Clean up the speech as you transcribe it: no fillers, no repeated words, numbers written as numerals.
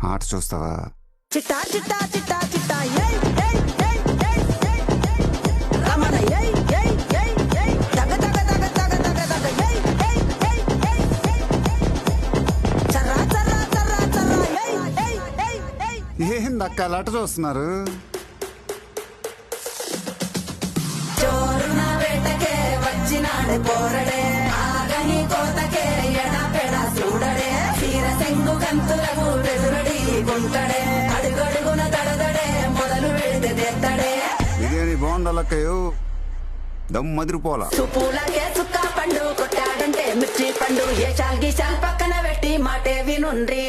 ఆట చూస్తావా? చిట్టా చిట్టా చిట్టా చిట్టా ఏయ్ ఏయ్ ఏయ్ ఏయ్ ఏయ్ ఏయ్ రమణ ఏయ్ ఏయ్ ఏయ్ ఏయ్ దగ దగ దగ దగ దగ దగ ఏయ్ ఏయ్ ఏయ్ ఏయ్ ఏయ్ చర్రా చర్రా చర్రా చర్రా ఏయ్ ఏయ్ ఏయ్ ఏయ్ ఏందక్క అలా ఆట చూస్తున్నారు? చోరున వేటకే వచ్చినాడు పోరడే ఆగని కోతకే ఎడా పెడా చూడడే తీర సెంగు గంతులకు వెదురడి గుంటడే అడుగడుగున దడదడే మొదలు వెడితే తెత్తడే ఇదేని బాగుండాలక్కయ్యో, దమ్ మదిరిపోలా. సుపూలకే చుక్క పండు కొట్టాడంటే మిర్చి పండు ఏ చాల్ గీశాల్ పక్కన పెట్టి మాటే వినుండ్రి.